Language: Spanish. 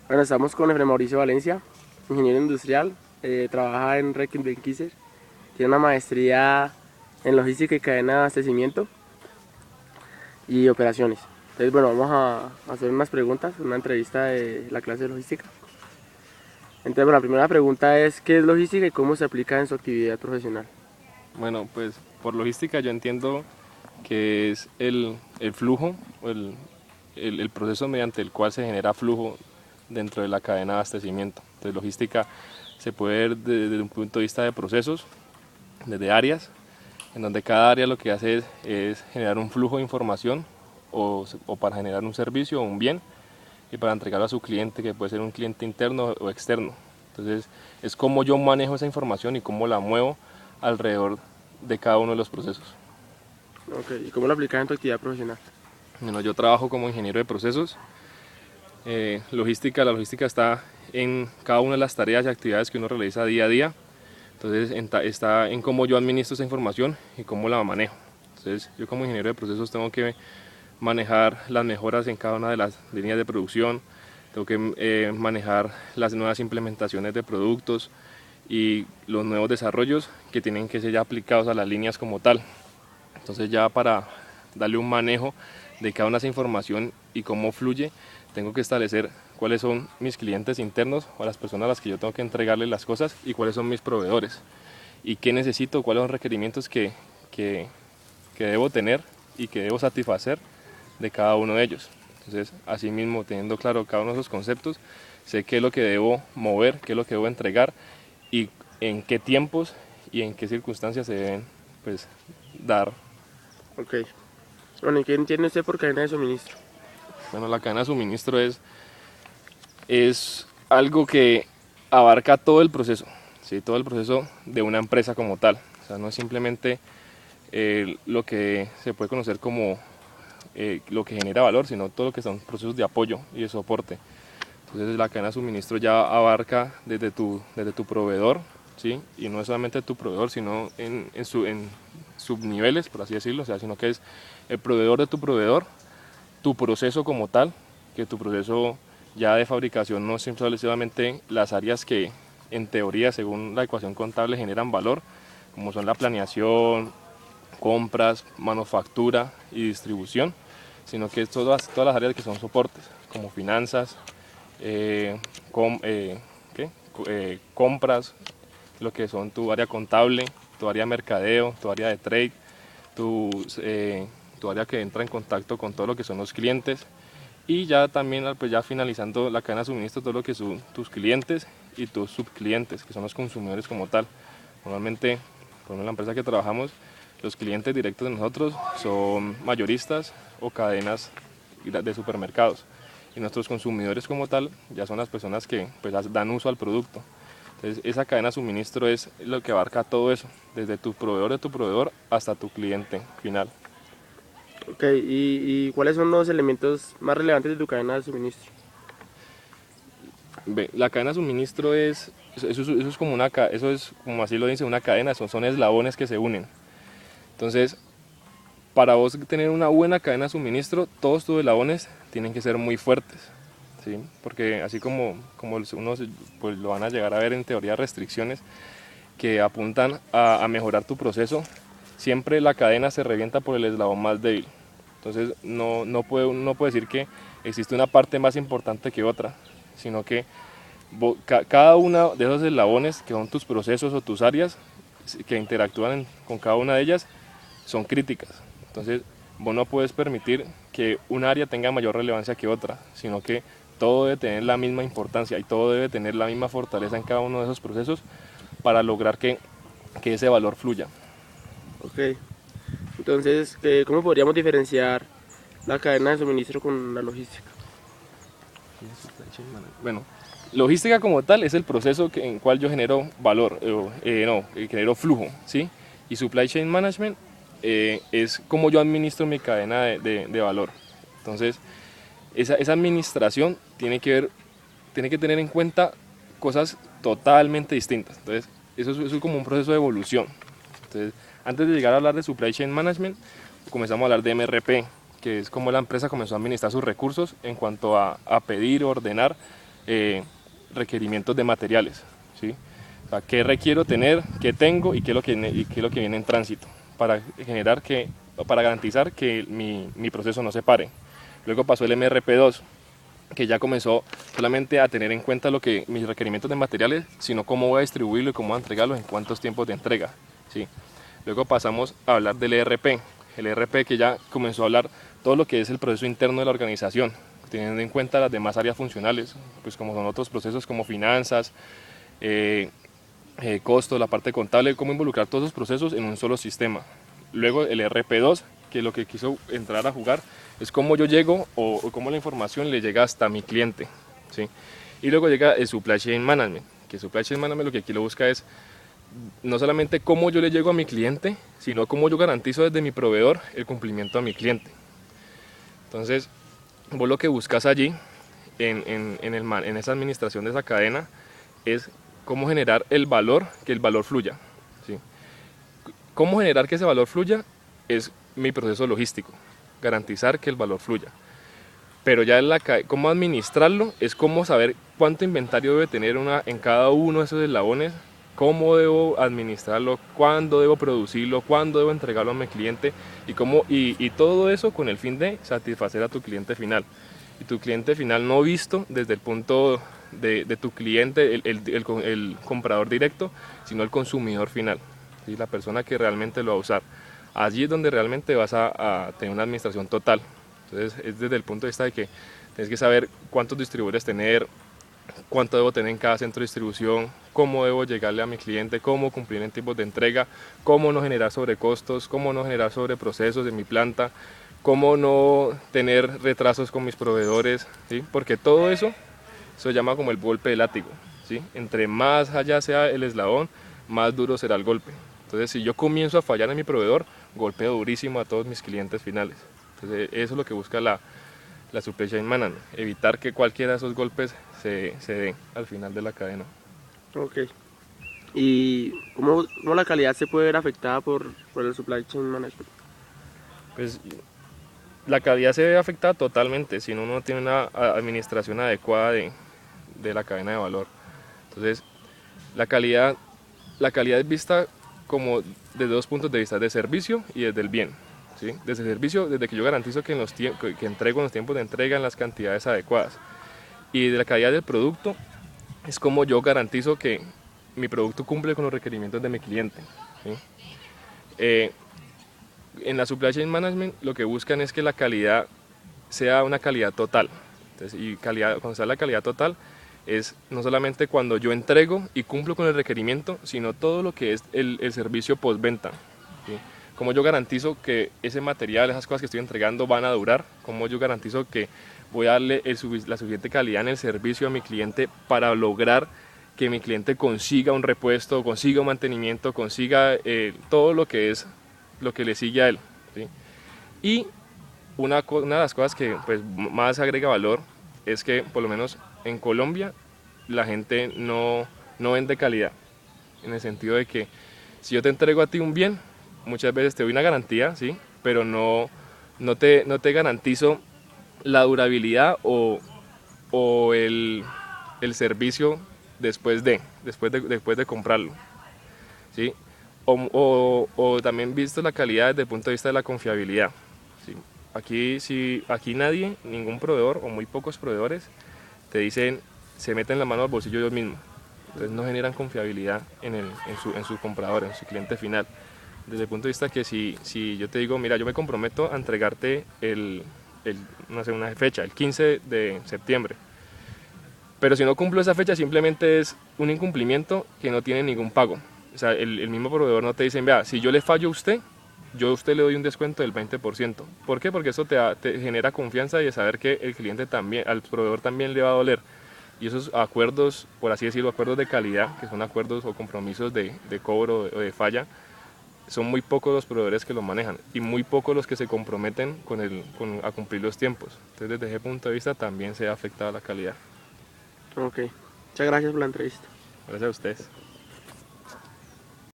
Bueno, estamos con Efraín Mauricio Valencia, ingeniero industrial, trabaja en Reckitt Benckiser, tiene una maestría en logística y cadena de abastecimiento y operaciones. Entonces, bueno, vamos a hacer unas preguntas, una entrevista de la clase de logística. Entonces, bueno, la primera pregunta es, ¿qué es logística y cómo se aplica en su actividad profesional? Bueno, pues por logística yo entiendo que es el flujo, o el proceso mediante el cual se genera flujo dentro de la cadena de abastecimiento. Entonces logística se puede ver desde un punto de vista de procesos, desde áreas, en donde cada área lo que hace es generar un flujo de información o para generar un servicio o un bien y para entregarlo a su cliente, que puede ser un cliente interno o externo. Entonces es cómo yo manejo esa información y cómo la muevo alrededor de cada uno de los procesos. Ok, ¿y cómo lo aplicas en tu actividad profesional? Bueno, yo trabajo como ingeniero de procesos. La logística está en cada una de las tareas y actividades que uno realiza día a día. Entonces está en cómo yo administro esa información y cómo la manejo. Entonces yo como ingeniero de procesos tengo que manejar las mejoras en cada una de las líneas de producción, tengo que manejar las nuevas implementaciones de productos y los nuevos desarrollos que tienen que ser ya aplicados a las líneas como tal. Entonces ya para darle un manejo de cada una de esa información y cómo fluye, tengo que establecer cuáles son mis clientes internos o las personas a las que yo tengo que entregarles las cosas y cuáles son mis proveedores y qué necesito, cuáles son los requerimientos que, que debo tener y que debo satisfacer de cada uno de ellos. Entonces, asimismo, teniendo claro cada uno de esos conceptos, sé qué es lo que debo mover, qué es lo que debo entregar y en qué tiempos y en qué circunstancias se deben pues, dar. Ok, bueno, ¿y qué entiende usted por cadena de suministro? Bueno, la cadena de suministro es algo que abarca todo el proceso, ¿sí? Todo el proceso de una empresa como tal. O sea, no es simplemente lo que se puede conocer como lo que genera valor, sino todo lo que son procesos de apoyo y de soporte. Entonces la cadena de suministro ya abarca desde tu proveedor, ¿sí? Y no es solamente tu proveedor, sino en subniveles, por así decirlo, o sea, sino que es el proveedor de tu proceso como tal, que tu proceso ya de fabricación no es solamente las áreas que en teoría, según la ecuación contable, generan valor, como son la planeación, compras, manufactura y distribución, sino que es todas las áreas que son soportes, como finanzas, eh, com- eh, ¿qué? Compras, lo que son tu área contable, tu área de mercadeo, tu área de trade, tu, eh, tu área que entra en contacto con todo lo que son los clientes y ya también pues ya finalizando la cadena de suministro todo lo que son tus clientes y tus subclientes, que son los consumidores como tal. Normalmente, por la empresa que trabajamos, los clientes directos de nosotros son mayoristas o cadenas de supermercados y nuestros consumidores como tal ya son las personas que pues dan uso al producto. Entonces esa cadena de suministro es lo que abarca todo eso, desde tu proveedor de tu proveedor hasta tu cliente final. Ok, ¿y cuáles son los elementos más relevantes de tu cadena de suministro? Ve, la cadena de suministro eso es como eso es como así lo dice una cadena, son eslabones que se unen. Entonces, para vos tener una buena cadena de suministro, todos tus eslabones tienen que ser muy fuertes, ¿sí? Porque así como unos pues, lo van a llegar a ver en teoría restricciones que apuntan a mejorar tu proceso, siempre la cadena se revienta por el eslabón más débil. Entonces no puede decir que existe una parte más importante que otra, sino que cada uno de esos eslabones que son tus procesos o tus áreas que interactúan con cada una de ellas son críticas. Entonces vos no puedes permitir que un área tenga mayor relevancia que otra, sino que todo debe tener la misma importancia y todo debe tener la misma fortaleza en cada uno de esos procesos para lograr que ese valor fluya. Ok, entonces, ¿cómo podríamos diferenciar la cadena de suministro con la logística? Bueno, logística como tal es el proceso en el cual yo genero valor, genero flujo, ¿sí? Y supply chain management es como yo administro mi cadena de valor. Entonces, esa administración tiene que tener en cuenta cosas totalmente distintas. Entonces, eso es como un proceso de evolución. Entonces, antes de llegar a hablar de supply chain management, comenzamos a hablar de MRP, que es como la empresa comenzó a administrar sus recursos en cuanto a pedir, ordenar requerimientos de materiales, ¿sí? O sea, qué requiero tener, qué tengo y qué es lo que viene en tránsito para garantizar que mi proceso no se pare. Luego pasó el MRP2, que ya comenzó solamente a tener en cuenta mis requerimientos de materiales, sino cómo voy a distribuirlo y cómo voy a entregarlo, en cuántos tiempos de entrega, ¿sí? Luego pasamos a hablar del ERP, el ERP que ya comenzó a hablar todo lo que es el proceso interno de la organización, teniendo en cuenta las demás áreas funcionales, pues como son otros procesos como finanzas, costo, la parte contable, cómo involucrar todos esos procesos en un solo sistema. Luego el RP2, que lo que quiso entrar a jugar es cómo yo llego o cómo la información le llega hasta mi cliente, ¿sí? Y luego llega el Supply Chain Management, que Supply Chain Management lo que aquí lo busca es no solamente cómo yo le llego a mi cliente, sino cómo yo garantizo desde mi proveedor el cumplimiento a mi cliente. Entonces, vos lo que buscas allí, en esa administración de esa cadena, es cómo generar el valor, que el valor fluya, ¿sí? Cómo generar que ese valor fluya es mi proceso logístico, garantizar que el valor fluya. Pero ya cómo administrarlo es cómo saber cuánto inventario debe tener en cada uno de esos eslabones, cómo debo administrarlo, cuándo debo producirlo, cuándo debo entregarlo a mi cliente y todo eso con el fin de satisfacer a tu cliente final. Y tu cliente final no visto desde el punto de tu cliente, el comprador directo, sino el consumidor final, ¿sí? La persona que realmente lo va a usar. Allí es donde realmente vas a tener una administración total. Entonces es desde el punto de vista de que tienes que saber cuántos distribuidores tener, cuánto debo tener en cada centro de distribución, cómo debo llegarle a mi cliente, cómo cumplir en tiempos de entrega, cómo no generar sobrecostos, cómo no generar sobreprocesos en mi planta, cómo no tener retrasos con mis proveedores, ¿sí? Porque todo eso se llama como el golpe de látigo, ¿sí? Entre más allá sea el eslabón, más duro será el golpe. Entonces, si yo comienzo a fallar en mi proveedor, golpeo durísimo a todos mis clientes finales. Entonces, eso es lo que busca la Supply Chain Management, evitar que cualquiera de esos golpes se den al final de la cadena. Ok. ¿Y cómo la calidad se puede ver afectada por el supply chain management? Pues la calidad se ve afectada totalmente si uno no tiene una administración adecuada de la cadena de valor. Entonces, la calidad es vista como desde dos puntos de vista, de servicio y desde el bien, ¿sí? Desde el servicio, desde que yo garantizo que entrego en los tiempos de entrega en las cantidades adecuadas. Y de la calidad del producto es como yo garantizo que mi producto cumple con los requerimientos de mi cliente, ¿sí? En la Supply Chain Management lo que buscan es que la calidad sea una calidad total. Entonces, cuando se da la calidad total es no solamente cuando yo entrego y cumplo con el requerimiento, sino todo lo que es el servicio postventa, ¿sí? Cómo yo garantizo que ese material, esas cosas que estoy entregando van a durar, cómo yo garantizo que voy a darle la suficiente calidad en el servicio a mi cliente para lograr que mi cliente consiga un repuesto, consiga un mantenimiento, consiga todo lo que le sigue a él, ¿sí? Y una de las cosas que pues, más agrega valor es que por lo menos en Colombia la gente no vende calidad, en el sentido de que si yo te entrego a ti un bien, muchas veces te doy una garantía, ¿sí? Pero no te garantizo la durabilidad o el servicio después de comprarlo, ¿sí? O también visto la calidad desde el punto de vista de la confiabilidad, ¿sí? Aquí nadie, ningún proveedor o muy pocos proveedores te dicen, se meten la mano al bolsillo ellos mismos. Entonces no generan confiabilidad en su comprador, en su cliente final. Desde el punto de vista que si yo te digo, mira, yo me comprometo a entregarte no sé, una fecha, el 15 de septiembre, pero si no cumplo esa fecha simplemente es un incumplimiento que no tiene ningún pago. O sea, el mismo proveedor no te dice, vea, si yo le fallo a usted, yo a usted le doy un descuento del 20%. ¿Por qué? Porque eso te genera confianza y de saber que el cliente también, al proveedor también le va a doler. Y esos acuerdos, por así decirlo, acuerdos de calidad, que son acuerdos o compromisos de cobro o de falla, son muy pocos los proveedores que lo manejan y muy pocos los que se comprometen a cumplir los tiempos. Entonces, desde ese punto de vista también se ha afectado la calidad. Ok. Muchas gracias por la entrevista. Gracias a ustedes.